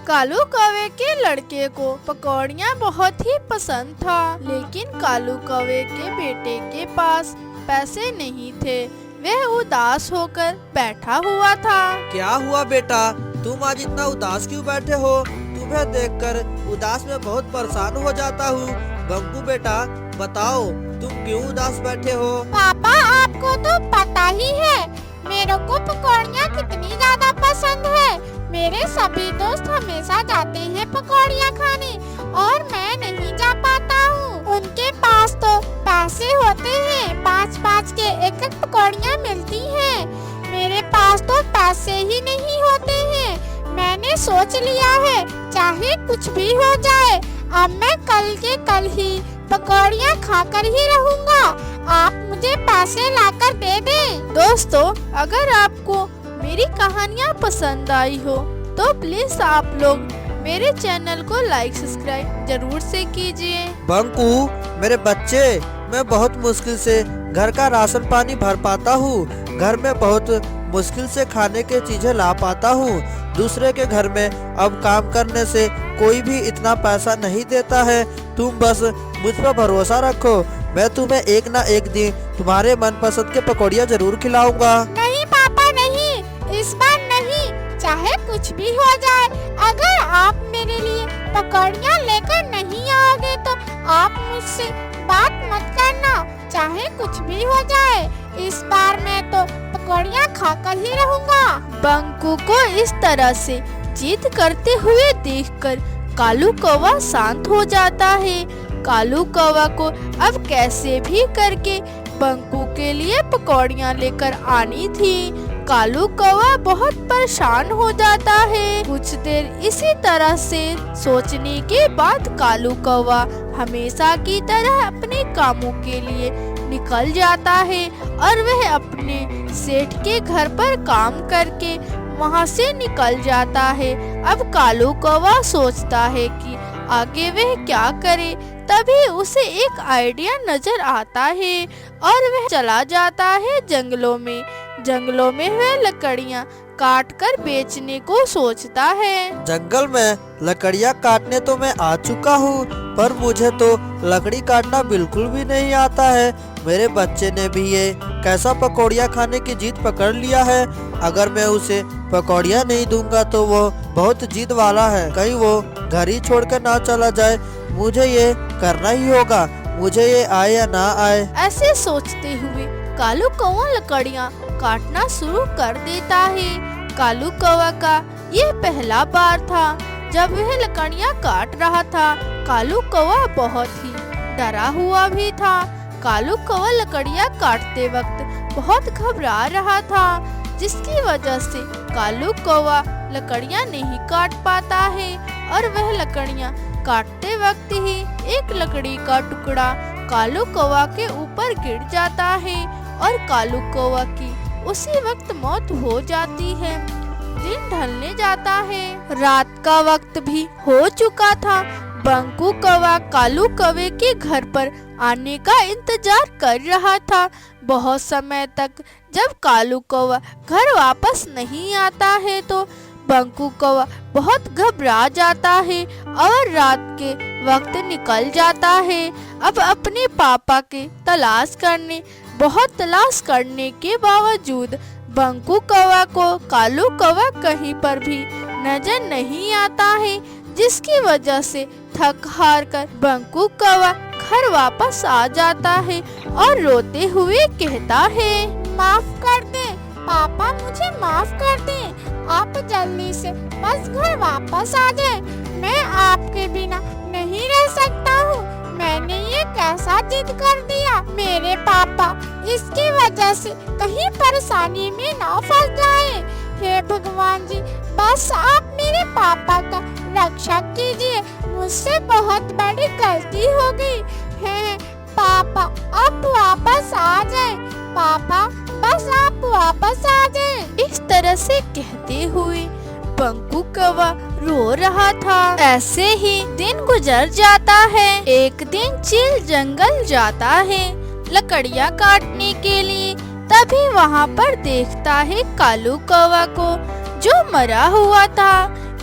कालू कौवे के लड़के को पकौड़ियाँ बहुत ही पसंद था, लेकिन कालू कौवे के बेटे के पास पैसे नहीं थे। वह उदास होकर बैठा हुआ था। क्या हुआ बेटा, तुम आज इतना उदास क्यों बैठे हो? तुम्हें देखकर उदास में बहुत परेशान हो जाता हूँ। बंकू बेटा बताओ, तुम क्यों उदास बैठे हो? पापा आपको तो पता ही है मेरे को पकौड़ियाँ कितनी ज्यादा पसंद है। मेरे सभी दोस्त हमेशा जाते हैं पकौड़ियाँ खाने और मैं नहीं जा पाता हूँ। उनके पास तो पैसे होते हैं, 5-5 के एक पकौड़ियाँ मिलती हैं। मेरे पास तो पैसे ही नहीं होते हैं। मैंने सोच लिया है चाहे कुछ भी हो जाए, अब मैं कल के कल ही पकौड़ियाँ खाकर ही रहूँगा। आप मुझे पैसे लाकर दे दें। दोस्तों, अगर आपको मेरी कहानियाँ पसंद आई हो तो प्लीज आप लोग मेरे चैनल को लाइक सब्सक्राइब जरूर से कीजिए। बंकू मेरे बच्चे, मैं बहुत मुश्किल से घर का राशन पानी भर पाता हूँ। घर में बहुत मुश्किल से खाने के चीजें ला पाता हूँ। दूसरे के घर में अब काम करने से कोई भी इतना पैसा नहीं देता है। तुम बस मुझ पर भरोसा रखो, मैं तुम्हें एक ना एक दिन तुम्हारे मनपसंद के पकौड़ियाँ जरूर खिलाऊंगा। नहीं पापा नहीं, इस बार नहीं, चाहे कुछ भी हो जाए। अगर आप मेरे लिए पकौड़ियाँ लेकर नहीं आओगे तो आप मुझसे बात मत करना। चाहे कुछ भी हो जाए, इस बार मैं तो पकौड़ियाँ खाकर ही रहूँगा। बंकू को इस तरह से जिद करते हुए देखकर कालू कौवा शांत हो जाता है। कालू कौवा को अब कैसे भी करके बंकू के लिए पकौड़ियाँ लेकर आनी थी। कालू कौवा बहुत परेशान हो जाता है। कुछ देर इसी तरह से सोचने के बाद कालू कौवा हमेशा की तरह अपने कामों के लिए निकल जाता है और वह अपने सेठ के घर पर काम करके वहां से निकल जाता है। अब कालू कौवा सोचता है कि आगे वह क्या करे। तभी उसे एक आइडिया नजर आता है और वह चला जाता है जंगलों में। जंगलों में वह लकड़ियाँ काट कर बेचने को सोचता है। जंगल में लकड़ियाँ काटने तो मैं आ चुका हूँ, पर मुझे तो लकड़ी काटना बिल्कुल भी नहीं आता है। मेरे बच्चे ने भी ये कैसा पकौड़ियाँ खाने की जिद पकड़ लिया है। अगर मैं उसे पकौड़ियाँ नहीं दूंगा तो वो बहुत जिद वाला है, कहीं वो घर ही छोड़कर ना चला जाए। मुझे ये करना ही होगा, मुझे ये आए या ना आए। ऐसे सोचते हुए कालू कौवा लकड़ियाँ काटना शुरू कर देता है। कालू कौवा का ये पहला बार था जब वह लकड़ियाँ काट रहा था। कालू कौवा बहुत ही डरा हुआ भी था। कालू कौवा लकड़ियाँ काटते वक्त बहुत घबरा रहा था, जिसकी वजह से कालू कौवा लकड़ियाँ नहीं काट पाता है और वह लकड़ियाँ काटते वक्त ही एक लकड़ी का टुकड़ा कालू कौवा के ऊपर गिर जाता है और कालू कौवा की उसी वक्त मौत हो जाती है। दिन ढलने जाता है, रात का वक्त भी हो चुका था। बंकू कौवा कालू कौवे के घर पर आने का इंतजार कर रहा था। बहुत समय तक जब कालू कौवा घर वापस नहीं आता है तो बंकू कौवा बहुत घबरा जाता है और रात के वक्त निकल जाता है। अब अपने पापा के बहुत तलाश करने के बावजूद बंकू कौवा को कालू कौवा कहीं पर भी नजर नहीं आता है, जिसकी वजह से थक हार कर बंकू कौवा घर वापस आ जाता है और रोते हुए कहता है, माफ कर दे पापा, मुझे माफ कर दे। आप जल्दी से बस घर वापस आ जाए। मैं आपके बिना नहीं रह सकता हूँ। मैंने ये कैसा जिद कर दिया। मेरे पापा इसकी वजह से कहीं परेशानी में ना फंस जाए। हे भगवान जी, बस आप मेरे पापा का रक्षा कीजिए। मुझसे बहुत बड़ी गलती हो गई है। पापा आप वापस आ जाए। पापा बस आप वापस आ जाए। इस तरह से कहते हुए बंकू कौवा रो रहा था। ऐसे ही दिन गुजर जाता है। एक दिन चील जंगल जाता है लकड़ियाँ काटने के लिए। तभी वहाँ पर देखता है कालू कौवा को, जो मरा हुआ था।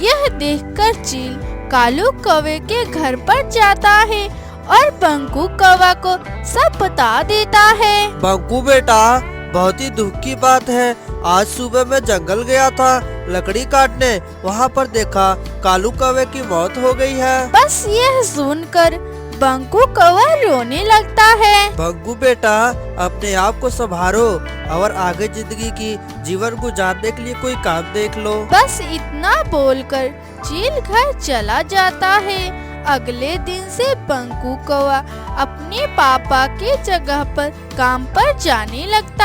यह देखकर चील कालू कौवे के घर पर जाता है और बंकू कौवा को सब बता देता है। बंकू बेटा, बहुत ही दुख की बात है। आज सुबह मैं जंगल गया था लकड़ी काटने, वहाँ पर देखा कालू कौवे की मौत हो गई है। बस यह सुनकर बंकू कौवा रोने लगता है। बंकू बेटा, अपने आप को संभालो और आगे जिंदगी की जीवन गुजारने के लिए कोई काम देख लो। बस इतना बोलकर चील घर चला जाता है। अगले दिन से बंकू कौवा अपने पापा के जगह पर काम पर जाने लगता